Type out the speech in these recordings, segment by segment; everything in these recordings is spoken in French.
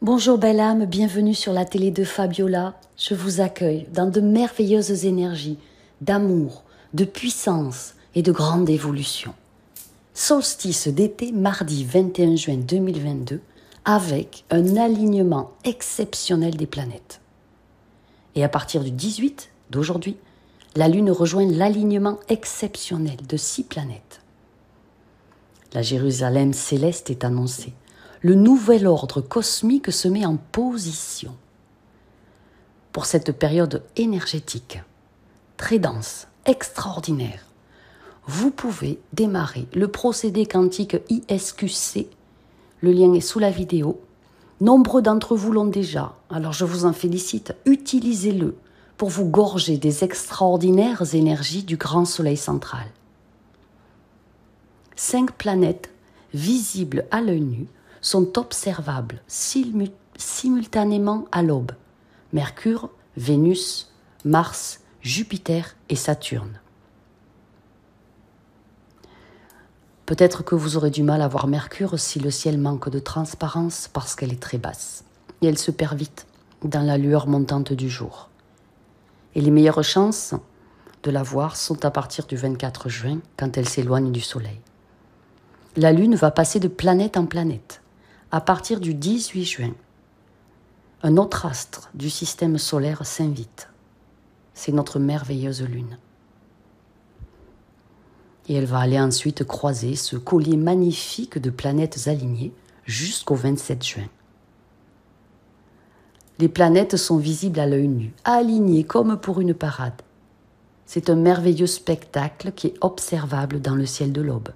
Bonjour belle âme, bienvenue sur la télé de Fabiola. Je vous accueille dans de merveilleuses énergies, d'amour, de puissance et de grande évolution. Solstice d'été, mardi 21 juin 2022, avec un alignement exceptionnel des planètes. Et à partir du 18 d'aujourd'hui, la Lune rejoint l'alignement exceptionnel de 6 planètes. La Jérusalem céleste est annoncée. Le nouvel ordre cosmique se met en position. Pour cette période énergétique, très dense, extraordinaire, vous pouvez démarrer le procédé quantique ISQC. Le lien est sous la vidéo. Nombreux d'entre vous l'ont déjà, alors je vous en félicite. Utilisez-le pour vous gorger des extraordinaires énergies du grand soleil central. 5 planètes visibles à l'œil nu sont observables simultanément à l'aube. Mercure, Vénus, Mars, Jupiter et Saturne. Peut-être que vous aurez du mal à voir Mercure si le ciel manque de transparence parce qu'elle est très basse. Et elle se perd vite dans la lueur montante du jour. Et les meilleures chances de la voir sont à partir du 24 juin quand elle s'éloigne du Soleil. La Lune va passer de planète en planète. À partir du 18 juin, un autre astre du système solaire s'invite. C'est notre merveilleuse Lune. Et elle va aller ensuite croiser ce collier magnifique de planètes alignées jusqu'au 27 juin. Les planètes sont visibles à l'œil nu, alignées comme pour une parade. C'est un merveilleux spectacle qui est observable dans le ciel de l'aube.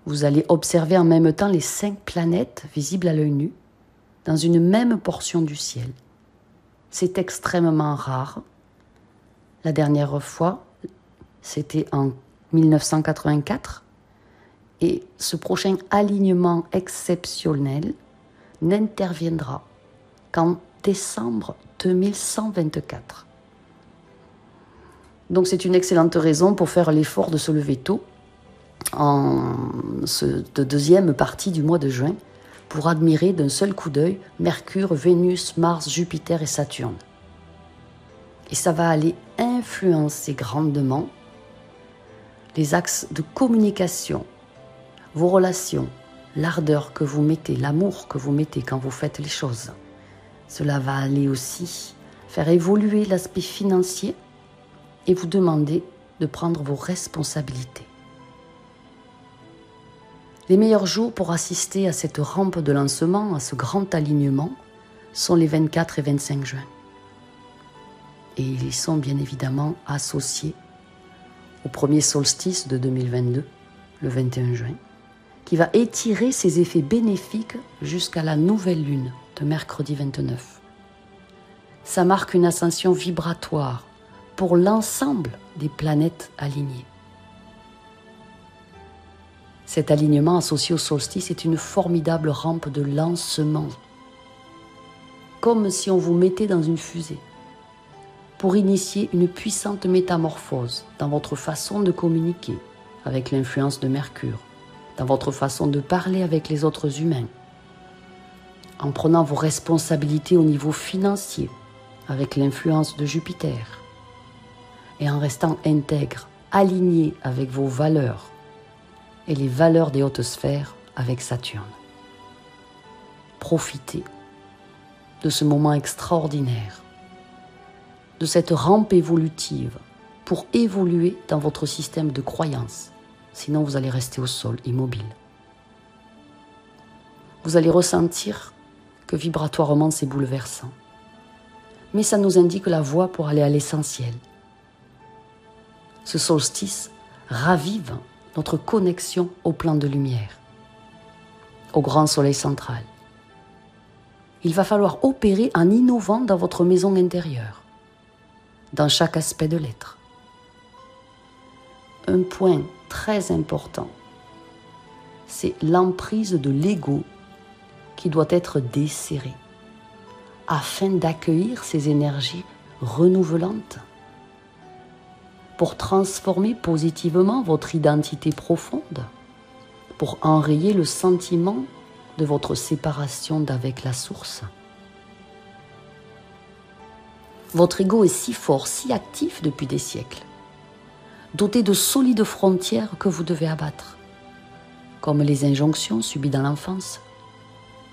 Vous allez observer en même temps les 5 planètes visibles à l'œil nu dans une même portion du ciel. C'est extrêmement rare. La dernière fois, c'était en 1984. Et ce prochain alignement exceptionnel n'interviendra qu'en décembre 2124. Donc c'est une excellente raison pour faire l'effort de se lever tôt en cette deuxième partie du mois de juin pour admirer d'un seul coup d'œil Mercure, Vénus, Mars, Jupiter et Saturne. Et ça va aller influencer grandement les axes de communication, vos relations, l'ardeur que vous mettez, l'amour que vous mettez quand vous faites les choses. Cela va aller aussi faire évoluer l'aspect financier et vous demander de prendre vos responsabilités. Les meilleurs jours pour assister à cette rampe de lancement, à ce grand alignement, sont les 24 et 25 juin. Et ils sont bien évidemment associés au premier solstice de 2022, le 21 juin, qui va étirer ses effets bénéfiques jusqu'à la nouvelle lune de mercredi 29. Ça marque une ascension vibratoire pour l'ensemble des planètes alignées. Cet alignement associé au solstice est une formidable rampe de lancement, comme si on vous mettait dans une fusée, pour initier une puissante métamorphose dans votre façon de communiquer avec l'influence de Mercure, dans votre façon de parler avec les autres humains, en prenant vos responsabilités au niveau financier avec l'influence de Jupiter, et en restant intègre, aligné avec vos valeurs et les valeurs des hautes sphères avec Saturne. Profitez de ce moment extraordinaire, de cette rampe évolutive pour évoluer dans votre système de croyances. Sinon, vous allez rester au sol, immobile. Vous allez ressentir que vibratoirement, c'est bouleversant. Mais ça nous indique la voie pour aller à l'essentiel. Ce solstice ravive notre connexion au plan de lumière, au grand soleil central. Il va falloir opérer en innovant dans votre maison intérieure, dans chaque aspect de l'être. Un point très important, c'est l'emprise de l'ego qui doit être desserrée afin d'accueillir ces énergies renouvelantes pour transformer positivement votre identité profonde, pour enrayer le sentiment de votre séparation d'avec la source. Votre ego est si fort, si actif depuis des siècles, doté de solides frontières que vous devez abattre, comme les injonctions subies dans l'enfance.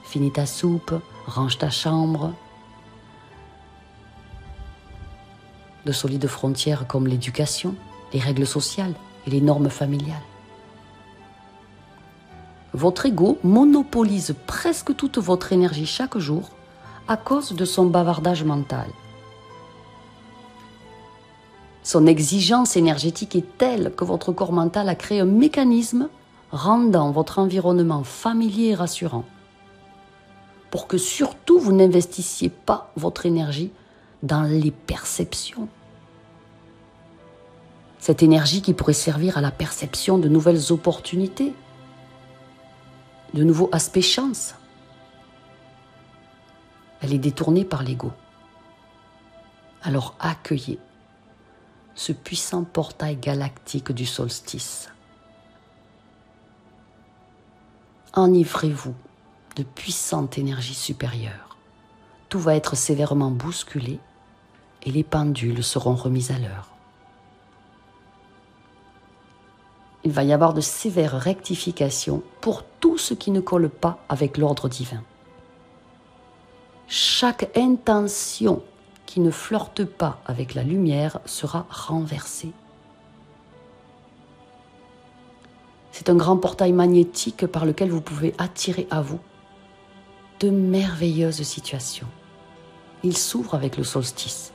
Finis ta soupe, range ta chambre. De solides frontières comme l'éducation, les règles sociales et les normes familiales. Votre ego monopolise presque toute votre énergie chaque jour à cause de son bavardage mental. Son exigence énergétique est telle que votre corps mental a créé un mécanisme rendant votre environnement familier et rassurant, pour que surtout vous n'investissiez pas votre énergie dans les perceptions. Cette énergie qui pourrait servir à la perception de nouvelles opportunités, de nouveaux aspects chance. Elle est détournée par l'ego. Alors accueillez ce puissant portail galactique du solstice. Enivrez-vous de puissante énergie supérieure. Tout va être sévèrement bousculé et les pendules seront remises à l'heure. Il va y avoir de sévères rectifications pour tout ce qui ne colle pas avec l'ordre divin. Chaque intention qui ne flirte pas avec la lumière sera renversée. C'est un grand portail magnétique par lequel vous pouvez attirer à vous de merveilleuses situations. Il s'ouvre avec le solstice.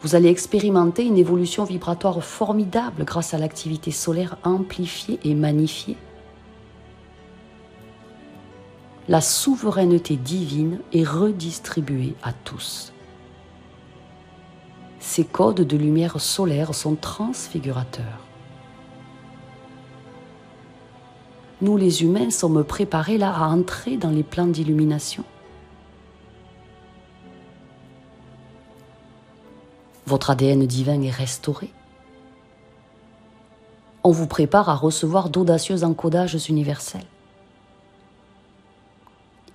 Vous allez expérimenter une évolution vibratoire formidable grâce à l'activité solaire amplifiée et magnifiée. La souveraineté divine est redistribuée à tous. Ces codes de lumière solaire sont transfigurateurs. Nous, les humains, sommes préparés là à entrer dans les plans d'illumination. Votre ADN divin est restauré. On vous prépare à recevoir d'audacieux encodages universels.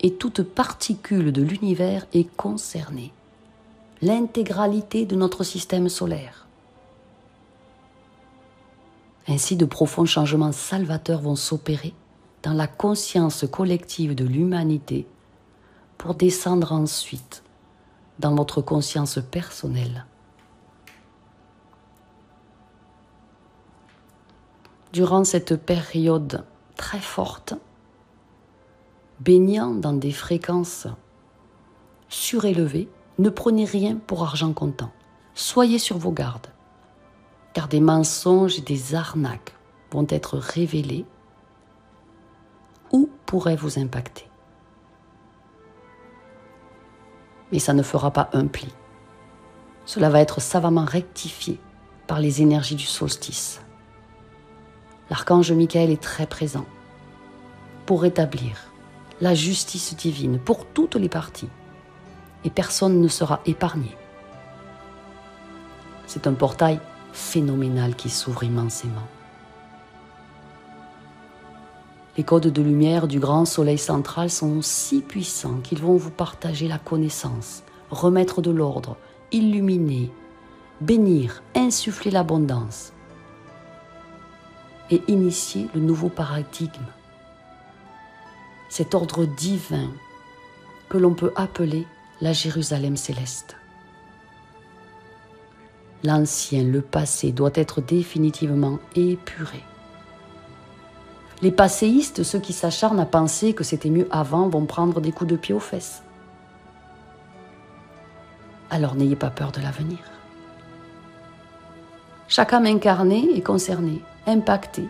Et toute particule de l'univers est concernée. L'intégralité de notre système solaire. Ainsi, de profonds changements salvateurs vont s'opérer dans la conscience collective de l'humanité pour descendre ensuite dans votre conscience personnelle. Durant cette période très forte, baignant dans des fréquences surélevées, ne prenez rien pour argent comptant. Soyez sur vos gardes, car des mensonges et des arnaques vont être révélés ou pourraient vous impacter. Mais ça ne fera pas un pli. Cela va être savamment rectifié par les énergies du solstice. L'archange Michael est très présent pour rétablir la justice divine pour toutes les parties. Et personne ne sera épargné. C'est un portail phénoménal qui s'ouvre immensément. Les codes de lumière du grand soleil central sont si puissants qu'ils vont vous partager la connaissance, remettre de l'ordre, illuminer, bénir, insuffler l'abondance et initier le nouveau paradigme. Cet ordre divin que l'on peut appeler la Jérusalem céleste. L'ancien, le passé, doit être définitivement épuré. Les passéistes, ceux qui s'acharnent à penser que c'était mieux avant, vont prendre des coups de pied aux fesses. Alors n'ayez pas peur de l'avenir. Chaque âme incarnée est concernée, impactée.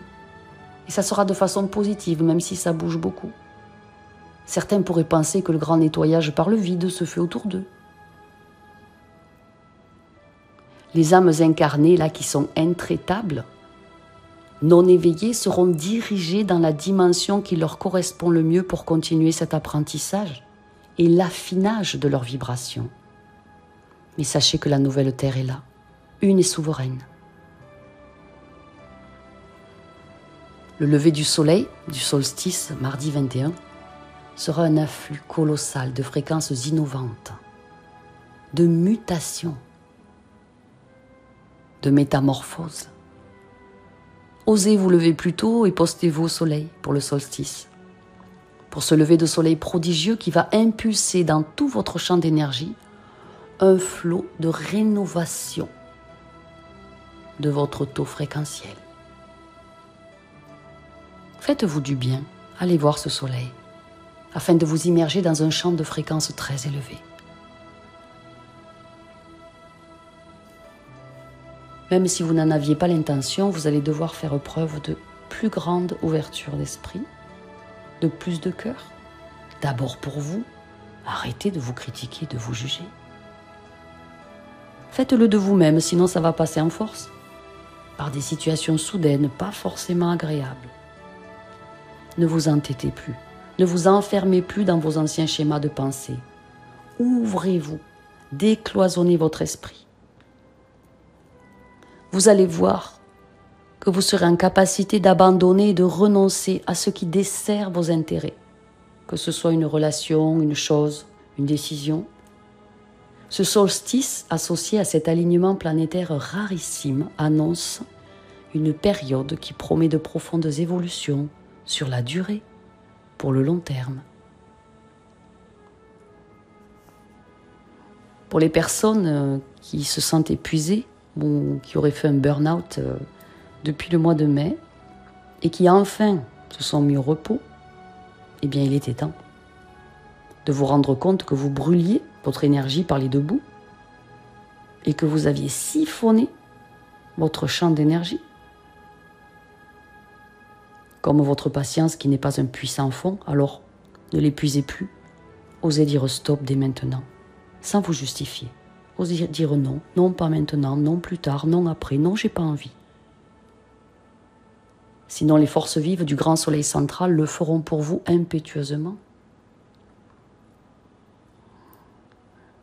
Et ça sera de façon positive, même si ça bouge beaucoup. Certains pourraient penser que le grand nettoyage par le vide se fait autour d'eux. Les âmes incarnées, là, qui sont intraitables, non éveillées, seront dirigées dans la dimension qui leur correspond le mieux pour continuer cet apprentissage et l'affinage de leurs vibrations. Mais sachez que la nouvelle terre est là, une et souveraine. Le lever du soleil, du solstice, mardi 21, sera un afflux colossal de fréquences innovantes, de mutations, de métamorphoses. Osez vous lever plus tôt et postez-vous au soleil pour le solstice. Pour ce lever de soleil prodigieux qui va impulser dans tout votre champ d'énergie un flot de rénovation de votre taux fréquentiel. Faites-vous du bien, allez voir ce soleil, afin de vous immerger dans un champ de fréquences très élevé. Même si vous n'en aviez pas l'intention, vous allez devoir faire preuve de plus grande ouverture d'esprit, de plus de cœur. D'abord pour vous, arrêtez de vous critiquer, de vous juger. Faites-le de vous-même, sinon ça va passer en force, par des situations soudaines, pas forcément agréables. Ne vous entêtez plus, ne vous enfermez plus dans vos anciens schémas de pensée. Ouvrez-vous, décloisonnez votre esprit. Vous allez voir que vous serez en capacité d'abandonner et de renoncer à ce qui dessert vos intérêts, que ce soit une relation, une chose, une décision. Ce solstice associé à cet alignement planétaire rarissime annonce une période qui promet de profondes évolutions sur la durée, pour le long terme. Pour les personnes qui se sentent épuisées ou qui auraient fait un burn-out depuis le mois de mai et qui enfin se sont mis au repos, eh bien il était temps de vous rendre compte que vous brûliez votre énergie par les deux bouts et que vous aviez siphonné votre champ d'énergie. Comme votre patience qui n'est pas un puissant fond, alors ne l'épuisez plus. Osez dire stop dès maintenant, sans vous justifier. Osez dire non, non pas maintenant, non plus tard, non après, non j'ai pas envie. Sinon les forces vives du grand soleil central le feront pour vous impétueusement.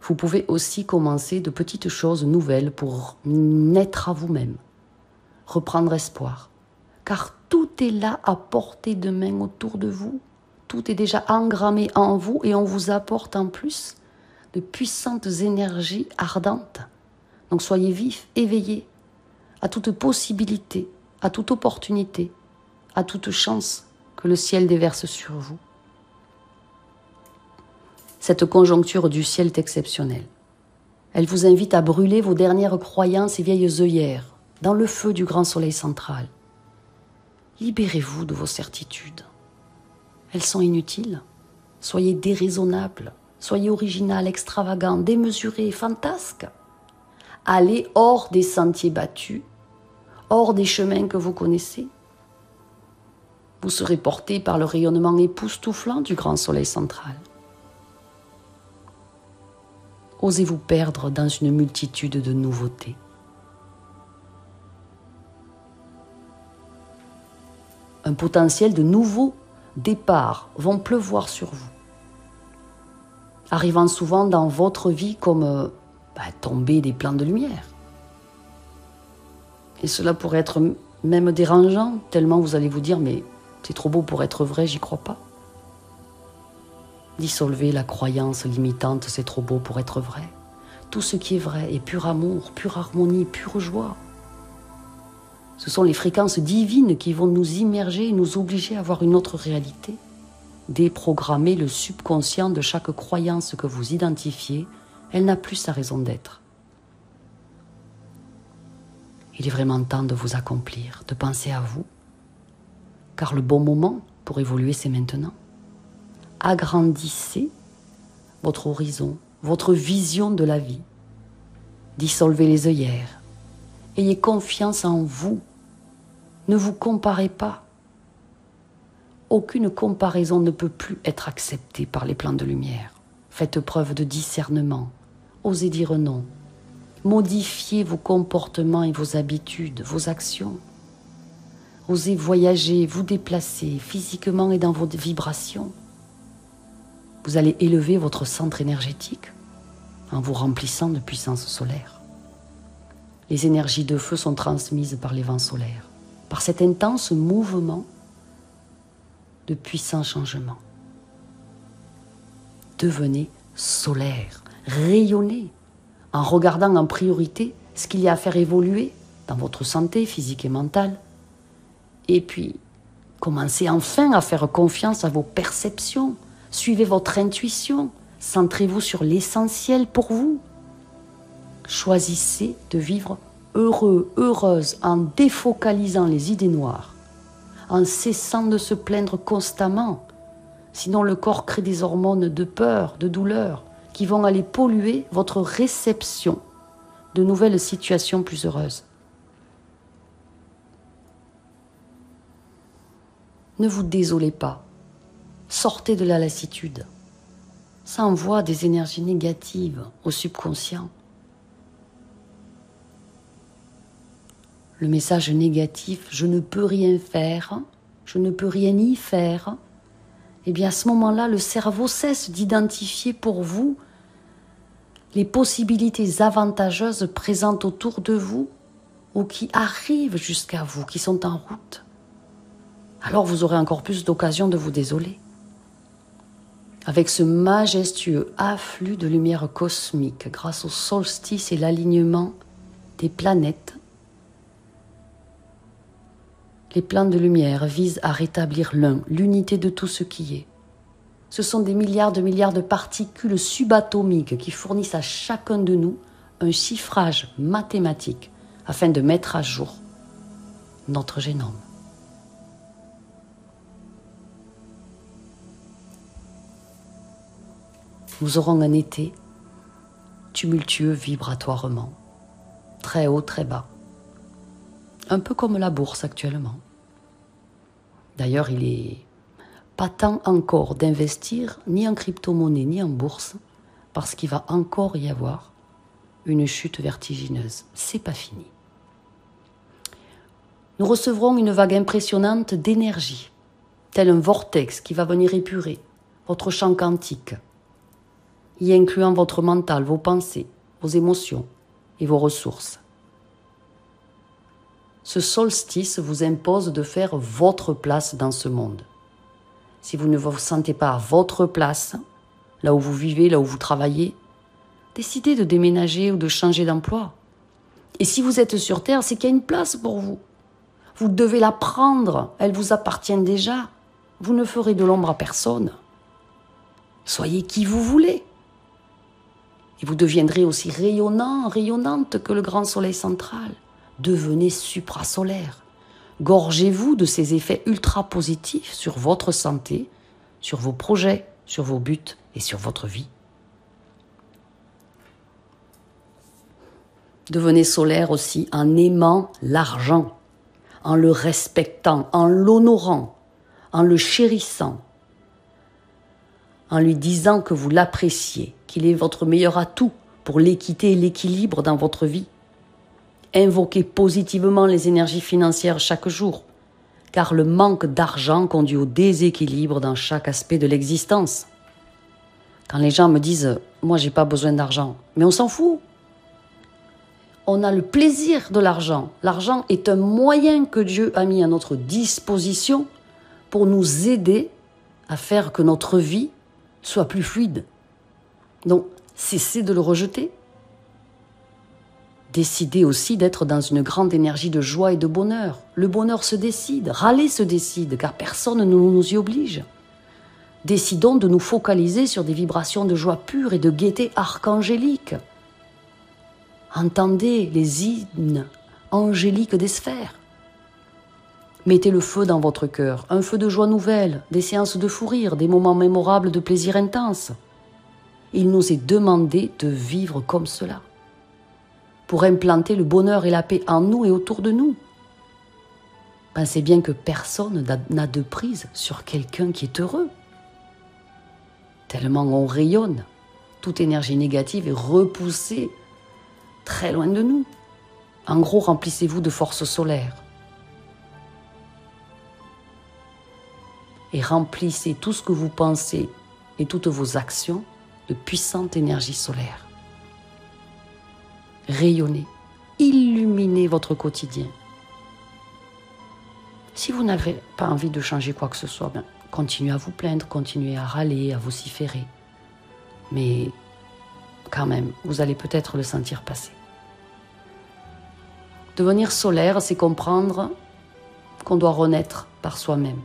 Vous pouvez aussi commencer de petites choses nouvelles pour naître à vous-même, reprendre espoir, car tout est là à portée de main autour de vous. Tout est déjà engrammé en vous et on vous apporte en plus de puissantes énergies ardentes. Donc soyez vifs, éveillés à toute possibilité, à toute opportunité, à toute chance que le ciel déverse sur vous. Cette conjoncture du ciel est exceptionnelle. Elle vous invite à brûler vos dernières croyances et vieilles œillères dans le feu du grand soleil central. Libérez-vous de vos certitudes. Elles sont inutiles. Soyez déraisonnable, soyez original, extravagant, démesuré, fantasque. Allez hors des sentiers battus, hors des chemins que vous connaissez. Vous serez porté par le rayonnement époustouflant du grand soleil central. Osez vous perdre dans une multitude de nouveautés. Un potentiel de nouveaux départs vont pleuvoir sur vous, arrivant souvent dans votre vie comme tomber des plans de lumière. Et cela pourrait être même dérangeant, tellement vous allez vous dire « mais c'est trop beau pour être vrai, j'y crois pas ». Dissolvez la croyance limitante, c'est trop beau pour être vrai. Tout ce qui est vrai est pur amour, pure harmonie, pure joie. Ce sont les fréquences divines qui vont nous immerger et nous obliger à avoir une autre réalité. Déprogrammer le subconscient de chaque croyance que vous identifiez, elle n'a plus sa raison d'être. Il est vraiment temps de vous accomplir, de penser à vous, car le bon moment pour évoluer, c'est maintenant. Agrandissez votre horizon, votre vision de la vie. Dissolvez les œillères. Ayez confiance en vous. Ne vous comparez pas. Aucune comparaison ne peut plus être acceptée par les plans de lumière. Faites preuve de discernement. Osez dire non. Modifiez vos comportements et vos habitudes, vos actions. Osez voyager, vous déplacer physiquement et dans vos vibrations. Vous allez élever votre centre énergétique en vous remplissant de puissance solaire. Les énergies de feu sont transmises par les vents solaires. Par cet intense mouvement, de puissants changements. Devenez solaire, rayonnez, en regardant en priorité ce qu'il y a à faire évoluer dans votre santé physique et mentale. Et puis, commencez enfin à faire confiance à vos perceptions. Suivez votre intuition. Centrez-vous sur l'essentiel pour vous. Choisissez de vivre heureux, heureuse, en défocalisant les idées noires, en cessant de se plaindre constamment. Sinon, le corps crée des hormones de peur, de douleur, qui vont aller polluer votre réception de nouvelles situations plus heureuses. Ne vous désolez pas. Sortez de la lassitude. Ça envoie des énergies négatives au subconscient. Le message négatif, je ne peux rien faire, je ne peux rien y faire, eh bien à ce moment-là, le cerveau cesse d'identifier pour vous les possibilités avantageuses présentes autour de vous ou qui arrivent jusqu'à vous, qui sont en route. Alors vous aurez encore plus d'occasion de vous désoler. Avec ce majestueux afflux de lumière cosmique, grâce au solstice et l'alignement des planètes, les plans de lumière visent à rétablir l'unité de tout ce qui est. Ce sont des milliards de particules subatomiques qui fournissent à chacun de nous un chiffrage mathématique afin de mettre à jour notre génome. Nous aurons un été tumultueux vibratoirement, très haut, très bas. Un peu comme la bourse actuellement. D'ailleurs, il n'est pas temps encore d'investir ni en crypto-monnaie ni en bourse parce qu'il va encore y avoir une chute vertigineuse. C'est pas fini. Nous recevrons une vague impressionnante d'énergie, tel un vortex qui va venir épurer votre champ quantique, y incluant votre mental, vos pensées, vos émotions et vos ressources. Ce solstice vous impose de faire votre place dans ce monde. Si vous ne vous sentez pas à votre place, là où vous vivez, là où vous travaillez, décidez de déménager ou de changer d'emploi. Et si vous êtes sur Terre, c'est qu'il y a une place pour vous. Vous devez la prendre, elle vous appartient déjà. Vous ne ferez de l'ombre à personne. Soyez qui vous voulez. Et vous deviendrez aussi rayonnant, rayonnante que le grand soleil central. Devenez suprasolaire. Gorgez-vous de ces effets ultra positifs sur votre santé, sur vos projets, sur vos buts et sur votre vie. Devenez solaire aussi en aimant l'argent, en le respectant, en l'honorant, en le chérissant, en lui disant que vous l'appréciez, qu'il est votre meilleur atout pour l'équité et l'équilibre dans votre vie. Invoquez positivement les énergies financières chaque jour, car le manque d'argent conduit au déséquilibre dans chaque aspect de l'existence. Quand les gens me disent « moi j'ai pas besoin d'argent », mais on s'en fout. On a le plaisir de l'argent. L'argent est un moyen que Dieu a mis à notre disposition pour nous aider à faire que notre vie soit plus fluide. Donc, cessez de le rejeter. Décidez aussi d'être dans une grande énergie de joie et de bonheur. Le bonheur se décide, râler se décide, car personne ne nous y oblige. Décidons de nous focaliser sur des vibrations de joie pure et de gaieté archangélique. Entendez les hymnes angéliques des sphères. Mettez le feu dans votre cœur, un feu de joie nouvelle, des séances de fou rire, des moments mémorables de plaisir intense. Il nous est demandé de vivre comme cela, pour implanter le bonheur et la paix en nous et autour de nous. Pensez bien que personne n'a de prise sur quelqu'un qui est heureux. Tellement on rayonne, toute énergie négative est repoussée très loin de nous. En gros, remplissez-vous de force solaire. Et remplissez tout ce que vous pensez et toutes vos actions de puissante énergie solaire. Rayonnez, illuminez votre quotidien. Si vous n'avez pas envie de changer quoi que ce soit, continuez à vous plaindre, continuez à râler, à vociférer. Mais quand même, vous allez peut-être le sentir passer. Devenir solaire, c'est comprendre qu'on doit renaître par soi-même.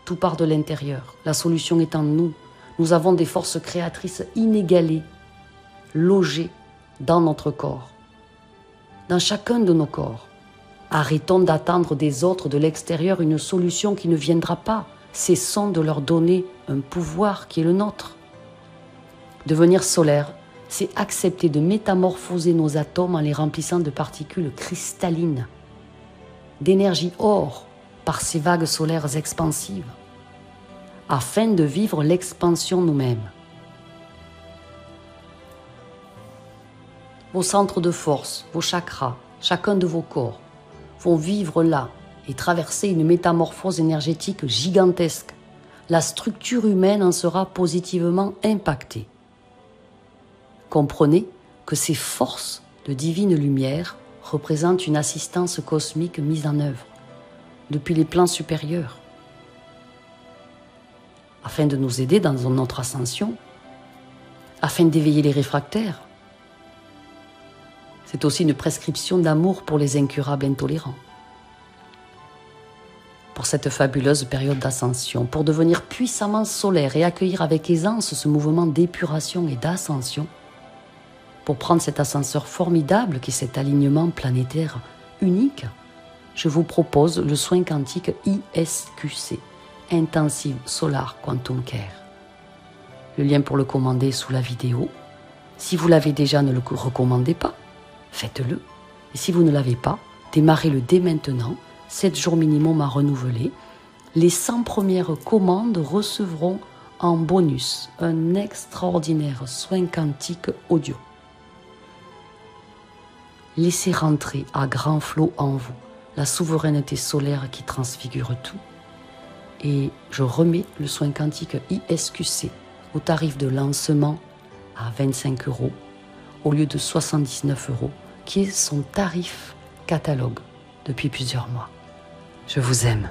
Tout part de l'intérieur. La solution est en nous. Nous avons des forces créatrices inégalées, logées dans notre corps, dans chacun de nos corps. Arrêtons d'attendre des autres, de l'extérieur, une solution qui ne viendra pas. Cessons de leur donner un pouvoir qui est le nôtre. Devenir solaire, c'est accepter de métamorphoser nos atomes en les remplissant de particules cristallines, d'énergie or par ces vagues solaires expansives, afin de vivre l'expansion nous-mêmes. Vos centres de force, vos chakras, chacun de vos corps, vont vivre là et traverser une métamorphose énergétique gigantesque. La structure humaine en sera positivement impactée. Comprenez que ces forces de divine lumière représentent une assistance cosmique mise en œuvre depuis les plans supérieurs, afin de nous aider dans notre ascension, afin d'éveiller les réfractaires. C'est aussi une prescription d'amour pour les incurables intolérants. Pour cette fabuleuse période d'ascension, pour devenir puissamment solaire et accueillir avec aisance ce mouvement d'épuration et d'ascension, pour prendre cet ascenseur formidable qui est cet alignement planétaire unique, je vous propose le soin quantique ISQC, Intensive Solar Quantum Care. Le lien pour le commander est sous la vidéo. Si vous l'avez déjà, ne le recommandez pas, faites-le. Et si vous ne l'avez pas, démarrez-le dès maintenant. 7 jours minimum à renouveler. Les 100 premières commandes recevront en bonus un extraordinaire soin quantique audio. Laissez rentrer à grand flot en vous la souveraineté solaire qui transfigure tout. Et je remets le soin quantique ISQC au tarif de lancement à 25 € au lieu de 79 €, qui est son tarif catalogue depuis plusieurs mois. Je vous aime.